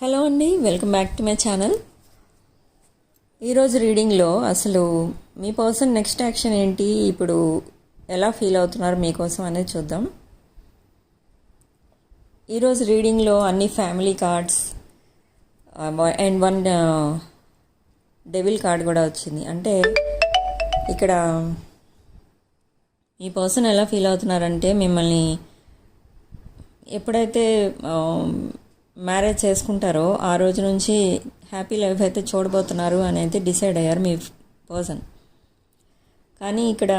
Hello అండి, welcome back to my channel. ఈరోజు రీడింగ్లో అసలు మీ పర్సన్ నెక్స్ట్ యాక్షన్ ఏంటి, ఇప్పుడు ఎలా ఫీల్ అవుతున్నారు మీకోసం అనేది చూద్దాం. ఈరోజు రీడింగ్లో అన్ని family cards and one devil card కూడా వచ్చింది. అంటే ఇక్కడ మీ పర్సన్ ఎలా ఫీల్ అవుతున్నారంటే, మిమ్మల్ని ఎప్పుడైతే మ్యారేజ్ చేసుకుంటారో ఆ రోజు నుంచి హ్యాపీ లైఫ్ అయితే చూడబోతున్నారు అనేది డిసైడ్ అయ్యారు మీ పర్సన్. కానీ ఇక్కడ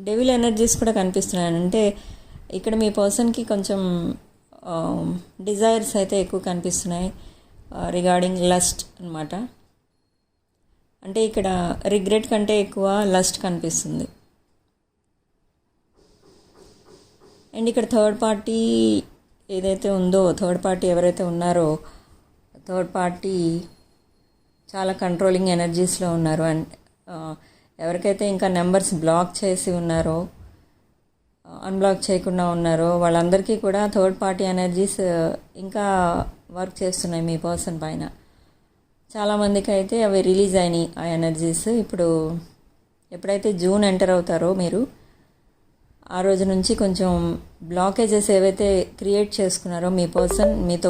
డెవిల్ ఎనర్జీస్ కూడా కనిపిస్తున్నాయి. అంటే ఇక్కడ మీ పర్సన్కి కొంచెం డిజైర్స్ అయితే ఎక్కువ కనిపిస్తున్నాయి రిగార్డింగ్ లస్ట్ అన్నమాట. అంటే ఇక్కడ రిగ్రెట్ కంటే ఎక్కువ లస్ట్ కనిపిస్తుంది. అండ్ ఇక్కడ థర్డ్ పార్టీ ఏదైతే ఉందో, థర్డ్ పార్టీ ఎవరైతే ఉన్నారో, థర్డ్ పార్టీ చాలా కంట్రోలింగ్ ఎనర్జీస్లో ఉన్నారు. అండ్ ఎవరికైతే ఇంకా నెంబర్స్ బ్లాక్ చేసి ఉన్నారో, అన్బ్లాక్ చేయకుండా ఉన్నారో, వాళ్ళందరికీ కూడా థర్డ్ పార్టీ ఎనర్జీస్ ఇంకా వర్క్ చేస్తున్నాయి మీ పర్సన్ పైన. చాలామందికి అయితే అవి రిలీజ్ అయినాయి ఆ ఎనర్జీస్. ఇప్పుడు ఎప్పుడైతే జూన్ ఎంటర్ అవుతారో మీరు, ఆ రోజు నుంచి కొంచెం బ్లాకేజెస్ ఏవైతే క్రియేట్ చేసుకున్నారో మీ పర్సన్, మీతో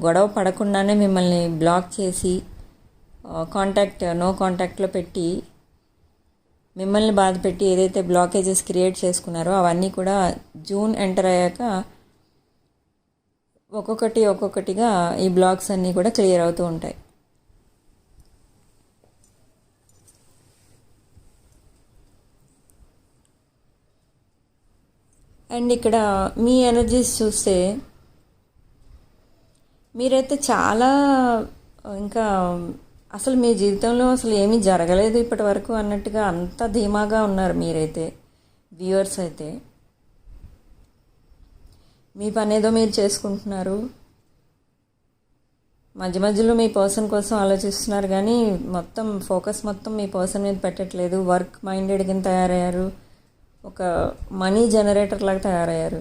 గొడవ పడకుండానే మిమ్మల్ని బ్లాక్ చేసి నో కాంటాక్ట్లో పెట్టి మిమ్మల్ని బాధ పెట్టి ఏదైతే బ్లాకేజెస్ క్రియేట్ చేసుకున్నారో అవన్నీ కూడా జూన్ ఎంటర్ అయ్యాక ఒక్కొక్కటిగా ఈ బ్లాక్స్ అన్నీ కూడా క్లియర్ అవుతూ ఉంటాయి. అండ్ ఇక్కడ మీ ఎనర్జీస్ చూస్తే మీరైతే చాలా ఇంకా అసలు మీ జీవితంలో అసలు ఏమీ జరగలేదు ఇప్పటి వరకు అన్నట్టుగా అంత ధీమాగా ఉన్నారు మీరైతే. వ్యూవర్స్ అయితే మీ పని ఏదో మీరు చేసుకుంటున్నారు, మధ్య మధ్యలో మీ పర్సన్ కోసం ఆలోచిస్తున్నారు, కానీ ఫోకస్ మొత్తం మీ పర్సన్ మీద పెట్టట్లేదు. వర్క్ మైండెడ్ కింద తయారయ్యారు, ఒక మనీ జనరేటర్ లాగా తయారయ్యారు.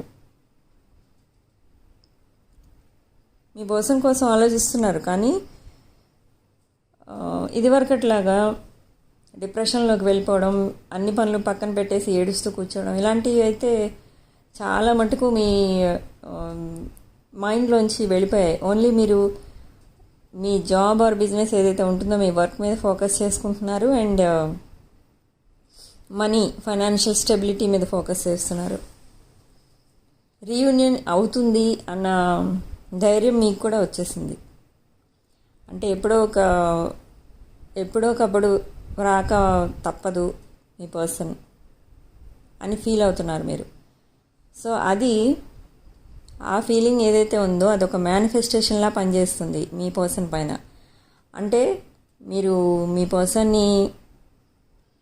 మీ పర్సన్ కోసం ఆలోచిస్తున్నారు, కానీ ఇదివరకట్లాగా డిప్రెషన్లోకి వెళ్ళిపోవడం, అన్ని పనులు పక్కన పెట్టేసి ఏడుస్తూ కూర్చోవడం, ఇలాంటివి అయితే చాలా మటుకు మీ మైండ్లోంచి వెళ్ళిపోయాయి. ఓన్లీ మీరు మీ జాబ్ ఆర్ బిజినెస్ ఏదైతే ఉంటుందో మీ వర్క్ మీద ఫోకస్ చేసుకుంటున్నారు. అండ్ మనీ, ఫైనాన్షియల్ స్టెబిలిటీ మీద ఫోకస్ చేస్తున్నారు. రీయూనియన్ అవుతుంది అన్న ధైర్యం మీకు కూడా వచ్చేసింది. అంటే ఎప్పుడో ఒకప్పుడు రాక తప్పదు మీ పర్సన్ అని ఫీల్ అవుతున్నారు మీరు. సో ఆ ఫీలింగ్ ఏదైతే ఉందో అదొక మేనిఫెస్టేషన్లా పనిచేస్తుంది మీ పర్సన్ పైన. అంటే మీరు మీ పర్సన్ని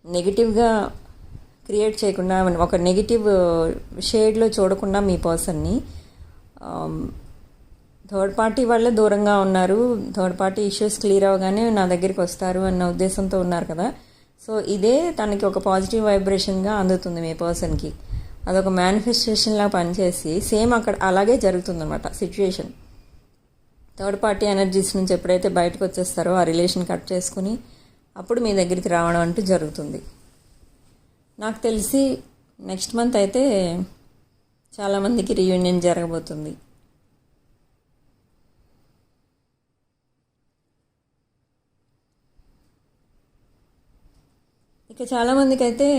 నెగిటివ్గా క్రియేట్ చేయకుండా, ఒక నెగిటివ్ షేడ్లో చూడకుండా మీ పర్సన్ని థర్డ్ పార్టీ వాళ్ళే దూరంగా ఉన్నారు. థర్డ్ పార్టీ ఇష్యూస్ క్లియర్ అవగానే నా దగ్గరికి వస్తారు అన్న ఉద్దేశంతో ఉన్నారు కదా. సో ఇదే తనకి ఒక పాజిటివ్ వైబ్రేషన్గా అందుతుంది మీ పర్సన్కి. అదొక మేనిఫెస్టేషన్లా పనిచేసి సేమ్ అక్కడ అలాగే జరుగుతుందన్నమాట సిచ్యుయేషన్. థర్డ్ పార్టీ ఎనర్జీస్ నుంచి ఎప్పుడైతే బయటకు వచ్చేస్తారో ఆ రిలేషన్ కట్ చేసుకుని అప్పుడు మీ దగ్గరికి రావడం అంటూ జరుగుతుంది. నాకు తెలిసి నెక్స్ట్ మంత్ అయితే చాలామందికి రీయూనియన్ జరగబోతుంది. ఇక చాలామందికి అయితే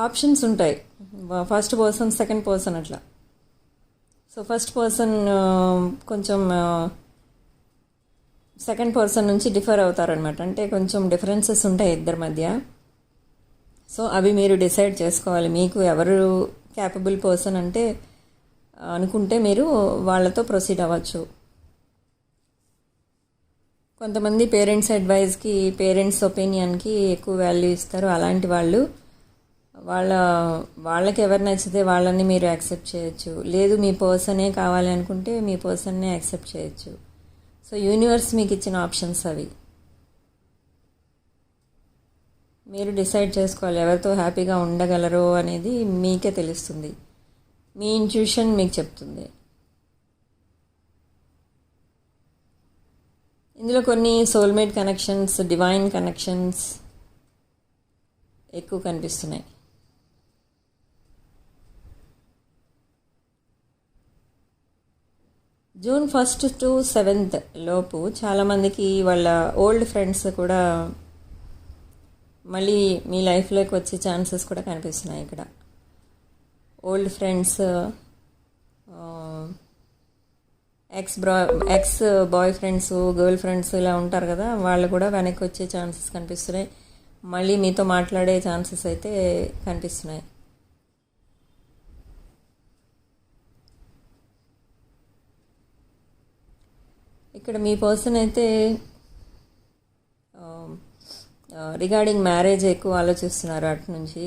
ఆప్షన్స్ ఉంటాయి, ఫస్ట్ పర్సన్, సెకండ్ పర్సన్ అట్లా. సో ఫస్ట్ పర్సన్ కొంచెం సెకండ్ పర్సన్ నుంచి డిఫర్ అవుతారనమాట. అంటే కొంచెం డిఫరెన్సెస్ ఉంటాయి ఇద్దరి మధ్య. సో అవి మీరు డిసైడ్ చేసుకోవాలి. మీకు ఎవరు క్యాపబుల్ పర్సన్ అంటే అనుకుంటే మీరు వాళ్ళతో ప్రొసీడ్ అవ్వచ్చు. కొంతమంది పేరెంట్స్ అడ్వైజ్కి, పేరెంట్స్ ఒపీనియన్కి ఎక్కువ వాల్యూ ఇస్తారు. అలాంటి వాళ్ళకి ఎవరు నచ్చితే వాళ్ళని మీరు యాక్సెప్ట్ చేయొచ్చు. లేదు మీ పర్సనే కావాలి అనుకుంటే మీ పర్సన్నే యాక్సెప్ట్ చేయొచ్చు. సో యూనివర్స్ మీకు ఇచ్చిన ఆప్షన్స్ అవి. మీరు డిసైడ్ చేసుకోవాలి ఎవరితో హ్యాపీగా ఉండగలరో అనేది మీకే తెలుస్తుంది. మీ ఇంట్యూషన్ మీకు చెప్తుంది. ఇందులో కొన్ని సోల్మేట్ కనెక్షన్స్, డివైన్ కనెక్షన్స్ ఎక్కువ కనిపిస్తున్నాయి. జూన్ 1 to 7 లోపు చాలామందికి వాళ్ళ ఓల్డ్ ఫ్రెండ్స్ కూడా మళ్ళీ మీ లైఫ్లోకి వచ్చే ఛాన్సెస్ కూడా కనిపిస్తున్నాయి. ఇక్కడ old friends, ex boy friends, girl friends ఇలా ఉంటారు కదా, వాళ్ళు కూడా వెనక్కి వచ్చే ఛాన్సెస్ కనిపిస్తున్నాయి. మళ్ళీ మీతో మాట్లాడే ఛాన్సెస్ అయితే కనిపిస్తున్నాయి. ఇక్కడ మీ పర్సన్ అయితే రిగార్డింగ్ మ్యారేజ్ ఎక్కువ ఆలోచిస్తున్నారు. అటు నుంచి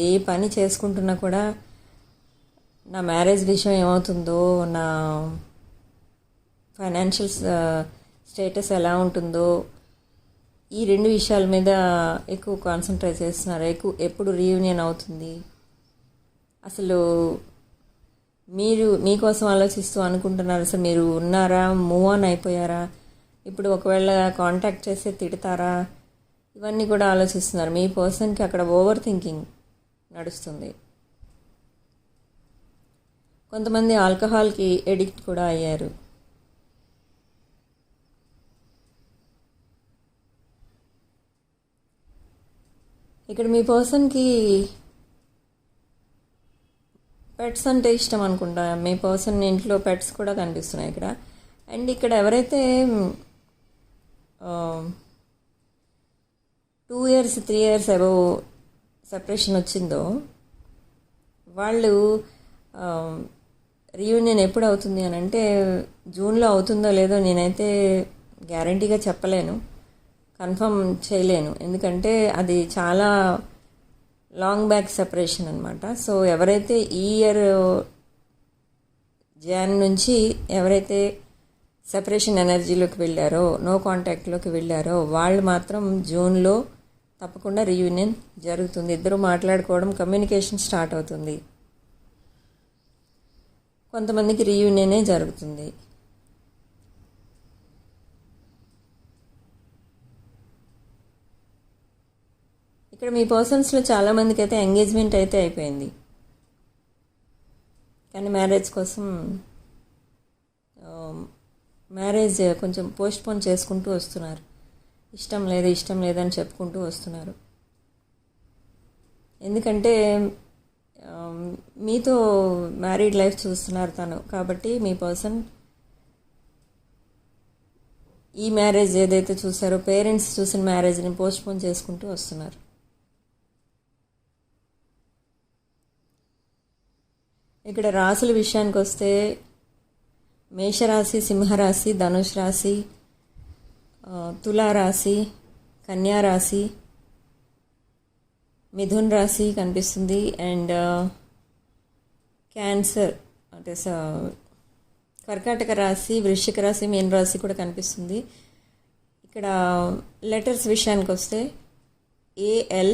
ఏ పని చేసుకుంటున్నా కూడా నా మ్యారేజ్ విషయం ఏమవుతుందో, నా ఫైనాన్షియల్ స్టేటస్ ఎలా ఉంటుందో, ఈ రెండు విషయాల మీద ఎక్కువ కాన్సన్ట్రేట్ చేస్తున్నారు. ఎప్పుడు రీయూనియన్ అవుతుంది, అసలు మీరు మీకోసం ఆలోచిస్తూ అనుకుంటున్నారు, అసలు మీరు ఉన్నారా, మూవ్ ఆన్ అయిపోయారా, ఇప్పుడు ఒకవేళ కాంటాక్ట్ చేస్తే తిడతారా, ఇవన్నీ కూడా ఆలోచిస్తున్నారు. మీ పర్సన్కి అక్కడ ఓవర్ థింకింగ్ నడుస్తుంది. కొంతమంది ఆల్కహాల్కి ఎడిక్ట్ కూడా అయ్యారు. ఇక్కడ మీ పర్సన్కి పెట్స్ అంటే ఇష్టం అనుకుంటా. మీ పర్సన్ ఇంట్లో పెట్స్ కూడా కనిపిస్తున్నాయి ఇక్కడ. అండ్ ఇక్కడ ఎవరైతే 2 years 3 years అబవ్ సెపరేషన్ వచ్చిందో వాళ్ళు రీయూనియన్ ఎప్పుడు అవుతుంది అని అంటే జూన్లో అవుతుందో లేదో నేనైతే గ్యారంటీగా చెప్పలేను, కన్ఫర్మ్ చేయలేను. ఎందుకంటే అది చాలా లాంగ్ బ్యాక్ సెపరేషన్ అనమాట. సో ఎవరైతే ఈ ఇయర్ జాన్ నుంచి ఎవరైతే సెపరేషన్ ఎనర్జీలోకి వెళ్ళారో, నో కాంటాక్ట్లోకి వెళ్ళారో వాళ్ళు మాత్రం జూన్లో తప్పకుండా రీయూనియన్ జరుగుతుంది. ఇద్దరు మాట్లాడుకోవడం, కమ్యూనికేషన్ స్టార్ట్ అవుతుంది. కొంతమందికి రీయూనియనే జరుగుతుంది. ఇక్కడ మీ పర్సన్స్లో చాలామందికి అయితే ఎంగేజ్మెంట్ అయితే అయిపోయింది, కానీ మ్యారేజ్ కోసం మ్యారేజ్ కొంచెం పోస్ట్పోన్ చేసుకుంటూ వస్తున్నారు. ఇష్టం లేదని చెప్పుకుంటూ వస్తున్నారు. ఎందుకంటే మీతో మ్యారీడ్ లైఫ్ చూస్తున్నారు తను, కాబట్టి మీ పర్సన్ ఈ మ్యారేజ్ ఏదైతే చూసారో, పేరెంట్స్ చూసిన మ్యారేజ్ని పోస్ట్పోన్ చేసుకుంటూ వస్తున్నారు. ఇక్కడ రాశుల విషయానికి వస్తే మేషరాశి, సింహరాశి, ధనుష్ రాశి, తులారాశి, కన్యారాశి, మిథున్ రాశి కనిపిస్తుంది. అండ్ క్యాన్సర్ అంటే కర్కాటక రాశి, వృశ్చిక రాశి, మీన రాశి కూడా కనిపిస్తుంది. ఇక్కడ లెటర్స్ విషయానికి వస్తే AL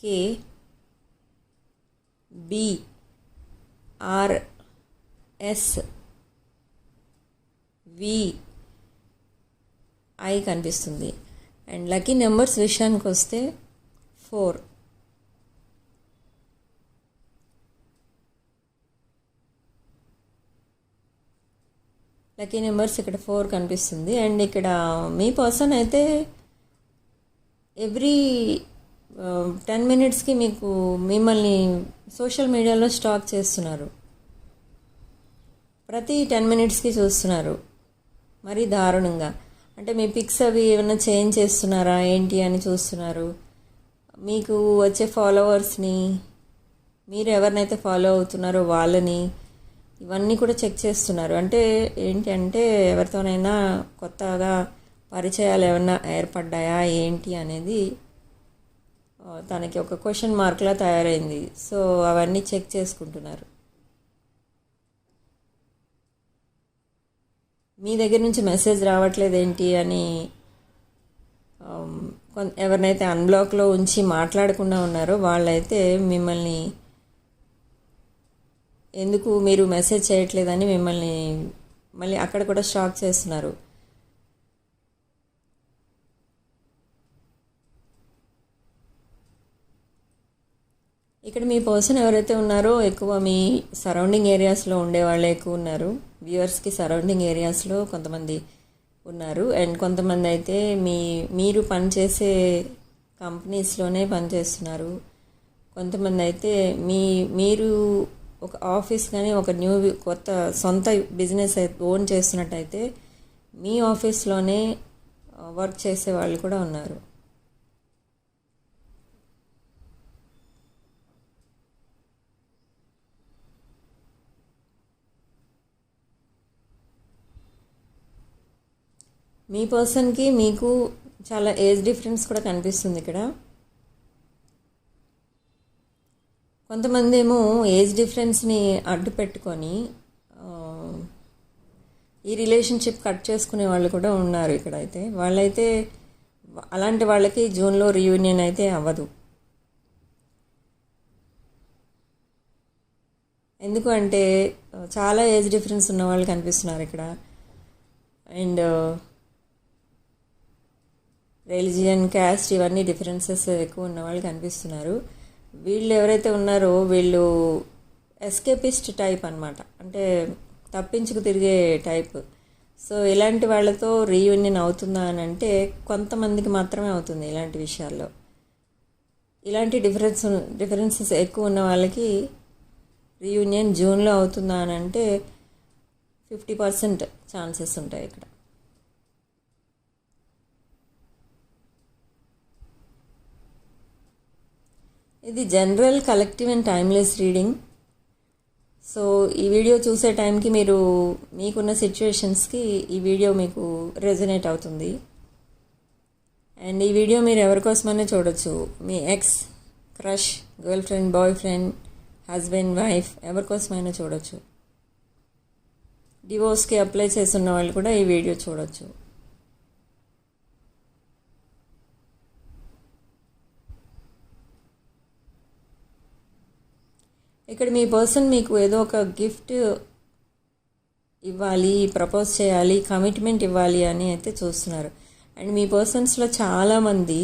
K B R S V I కనిపిస్తుంది. అండ్ లక్కీ నెంబర్స్ విషయానికి వస్తే 4. లక్కీ నెంబర్స్ ఇక్కడ 4 కనిపిస్తుంది. అండ్ ఇక్కడ మీ పర్సన్ అయితే ఎవ్రీ 10 minutesకి మీకు మిమ్మల్ని సోషల్ మీడియాలో స్టాక్ చేస్తున్నారు. ప్రతి 10 minutesకి చూస్తున్నారు, మరీ దారుణంగా. అంటే మీ పిక్స్ అవి ఏమైనా చేంజ్ చేస్తున్నారా ఏంటి అని చూస్తున్నారు. మీకు వచ్చే ఫాలోవర్స్ని, మీరు ఎవరినైతే ఫాలో అవుతున్నారో వాళ్ళని, ఇవన్నీ కూడా చెక్ చేస్తున్నారు. అంటే ఏంటి అంటే ఎవరితోనైనా కొత్తగా పరిచయాలు ఏమన్నా ఏర్పడ్డాయా ఏంటి అనేది తనకి ఒక క్వశ్చన్ మార్క్లా తయారైంది. సో అవన్నీ చెక్ చేసుకుంటున్నారు. మీ దగ్గర నుంచి మెసేజ్ రావట్లేదు ఏంటి అని ఎవరినైతే అన్బ్లాక్లో ఉంచి మాట్లాడకుండా ఉన్నారో వాళ్ళైతే మిమ్మల్ని ఎందుకు మీరు మెసేజ్ చేయట్లేదని మిమ్మల్ని మళ్ళీ అక్కడ కూడా స్టాక్ చేస్తున్నారు. మీ పర్సన్ ఎవరైతే ఉన్నారో ఎక్కువ మీ సరౌండింగ్ ఏరియాస్లో ఉండే వాళ్ళే ఎక్కువ ఉన్నారు. వ్యూవర్స్కి సరౌండింగ్ ఏరియాస్లో కొంతమంది ఉన్నారు. అండ్ కొంతమంది అయితే మీరు పనిచేసే కంపెనీస్లోనే పనిచేస్తున్నారు. కొంతమంది అయితే మీరు ఒక ఆఫీస్ కానీ ఒక కొత్త సొంత బిజినెస్ ఓన్ చేస్తున్నట్టయితే మీ ఆఫీస్లోనే వర్క్ చేసే వాళ్ళు కూడా ఉన్నారు. మీ పర్సన్కి మీకు చాలా ఏజ్ డిఫరెన్స్ కూడా కనిపిస్తుంది ఇక్కడ. కొంతమంది ఏమో ఏజ్ డిఫరెన్స్ని అడ్డు పెట్టుకొని ఈ రిలేషన్షిప్ కట్ చేసుకునే వాళ్ళు కూడా ఉన్నారు ఇక్కడ. అయితే వాళ్ళైతే అలాంటి వాళ్ళకి జూన్లో రీయూనియన్ అయితే అవ్వదు. ఎందుకు అంటే చాలా ఏజ్ డిఫరెన్స్ ఉన్న వాళ్ళు కనిపిస్తున్నారు ఇక్కడ. అండ్ రిలీజియన్, క్యాస్ట్ ఇవన్నీ డిఫరెన్సెస్ ఎక్కువ ఉన్న వాళ్ళు కనిపిస్తున్నారు. వీళ్ళు ఎవరైతే ఉన్నారో వీళ్ళు ఎస్కేపిస్ట్ టైప్ అనమాట, అంటే తప్పించుకు తిరిగే టైప్. సో ఇలాంటి వాళ్ళతో రీయూనియన్ అవుతుందా అని అంటే కొంతమందికి మాత్రమే అవుతుంది. ఇలాంటి విషయాల్లో ఇలాంటి డిఫరెన్సెస్ ఎక్కువ ఉన్న వాళ్ళకి రీయూనియన్ జూన్లో అవుతుందా అని అంటే 50% ఛాన్సెస్ ఉంటాయి ఇక్కడ. ఇది general, collective and timeless reading. So ఈ వీడియో చూసే టైంకి మీకున్న సిచ్యువేషన్స్కి ఈ వీడియో మీకు రెజొనేట్ అవుతుంది. అండ్ ఈ వీడియో మీరు ఎవరికోసమనే చూడొచ్చు. మీ ex, crush, girlfriend, boyfriend, husband, wife ఎవరికోసమైనా చూడొచ్చు. డివోర్స్కి అప్లై చేస్తున్న వాళ్ళు కూడా ఈ వీడియో చూడొచ్చు. ఇక్కడ మీ పర్సన్ మీకు ఏదో ఒక గిఫ్ట్ ఇవ్వాలి, ప్రపోజ్ చేయాలి, కమిట్మెంట్ ఇవ్వాలి అని అయితే చూస్తున్నారు. అండ్ మీ పర్సన్స్లో చాలామంది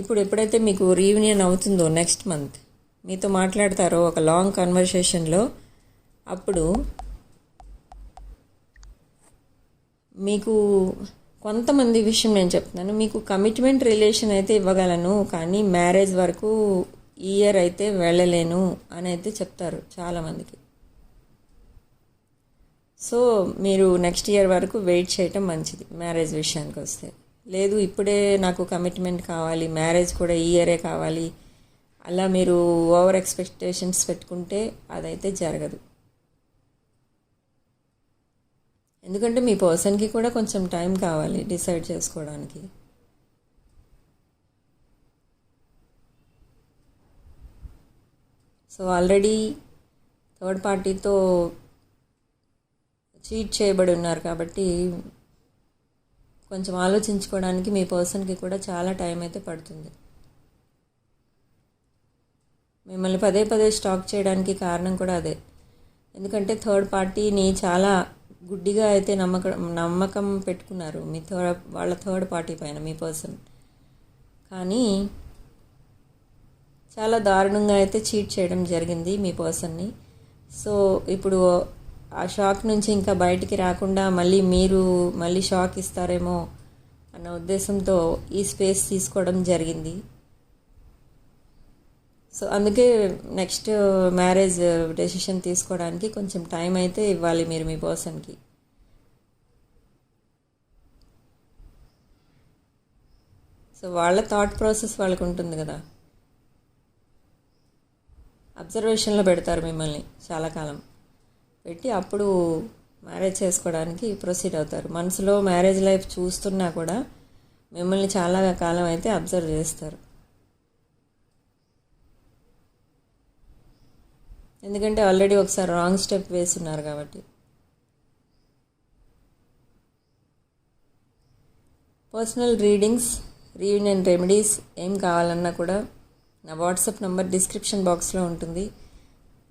ఇప్పుడు ఎప్పుడైతే మీకు రీయూనియన్ అవుతుందో నెక్స్ట్ మంత్ మీతో మాట్లాడతారో ఒక లాంగ్ కన్వర్సేషన్లో, అప్పుడు మీకు కొంతమంది విషయం నేను చెప్తున్నాను, మీకు కమిట్మెంట్ రిలేషన్ అయితే ఇవ్వగలను కానీ మ్యారేజ్ వరకు ఈ ఇయర్ అయితే వెళ్ళలేను అని అయితే చెప్తారు చాలామందికి. సో మీరు నెక్స్ట్ ఇయర్ వరకు వెయిట్ చేయటం మంచిది మ్యారేజ్ విషయానికి వస్తే. లేదు ఇప్పుడే నాకు కమిట్మెంట్ కావాలి, మ్యారేజ్ కూడా ఈ ఇయరే కావాలి, అలా మీరు ఓవర్ ఎక్స్పెక్టేషన్స్ పెట్టుకుంటే అదైతే జరగదు. ఎందుకంటే మీ పర్సన్కి కూడా కొంచెం టైం కావాలి డిసైడ్ చేసుకోవడానికి. సో ఆల్రెడీ థర్డ్ పార్టీతో చీట్ చేయబడి ఉన్నారు కాబట్టి కొంచెం ఆలోచించుకోవడానికి మీ పర్సన్కి కూడా చాలా టైం అయితే పడుతుంది. మిమ్మల్ని పదే పదే స్టాక్ చేయడానికి కారణం కూడా అదే. ఎందుకంటే థర్డ్ పార్టీని చాలా గుడ్డిగా అయితే నమ్మకం పెట్టుకున్నారు వాళ్ళ థర్డ్ పార్టీ పైన మీ పర్సన్. కానీ చాలా దారుణంగా అయితే చీట్ చేయడం జరిగింది మీ పర్సన్ని. సో ఇప్పుడు ఆ షాక్ నుంచి ఇంకా బయటికి రాకుండా మళ్ళీ షాక్ ఇస్తారేమో అన్న ఉద్దేశంతో ఈ స్పేస్ తీసుకోవడం జరిగింది. సో అందుకే నెక్స్ట్ మ్యారేజ్ డెసిషన్ తీసుకోవడానికి కొంచెం టైం అయితే ఇవ్వాలి మీరు మీ పర్సన్కి. సో వాళ్ళ థాట్ ప్రాసెస్ వాళ్ళకు ఉంటుంది కదా, అబ్జర్వేషన్లో పెడతారు మిమ్మల్ని చాలా కాలం పెట్టి, అప్పుడు మ్యారేజ్ చేసుకోవడానికి ప్రొసీడ్ అవుతారు. మనసులో మ్యారేజ్ లైఫ్ చూస్తున్నా కూడా మిమ్మల్ని చాలా కాలం అయితే అబ్జర్వ్ చేస్తారు. ఎందుకంటే ఆల్రెడీ ఒకసారి రాంగ్ స్టెప్ వేస్తున్నారు కాబట్టి. పర్సనల్ రీడింగ్స్, రీయూనియన్ రెమెడీస్ ఏం కావాలన్నా కూడా నా వాట్సాప్ నెంబర్ డిస్క్రిప్షన్ బాక్స్లో ఉంటుంది.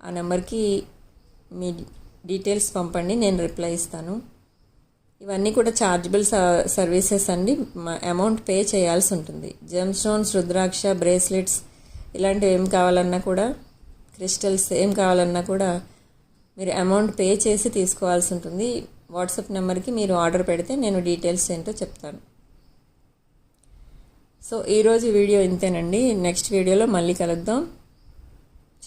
ఆ నెంబర్కి మీ డీటెయిల్స్ పంపండి, నేను రిప్లై ఇస్తాను. ఇవన్నీ కూడా ఛార్జబుల్ సర్వీసెస్ అండి, అమౌంట్ పే చేయాల్సి ఉంటుంది. జెమ్ స్టోన్స్, రుద్రాక్ష, బ్రేస్లెట్స్ ఇలాంటివి ఏం కావాలన్నా కూడా, క్రిస్టల్స్ ఏం కావాలన్నా కూడా మీరు అమౌంట్ పే చేసి తీసుకోవాల్సి ఉంటుంది. వాట్సాప్ నెంబర్కి మీరు ఆర్డర్ పెడితే నేను డీటెయిల్స్ ఏంటో చెప్తాను. సో ఈరోజు వీడియో ఇంతేనండి. నెక్స్ట్ వీడియోలో మళ్ళీ కలుద్దాం.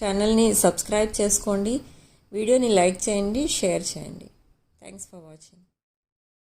ఛానల్ని సబ్స్క్రైబ్ చేసుకోండి, వీడియోని లైక్ చేయండి, షేర్ చేయండి. Thanks for watching.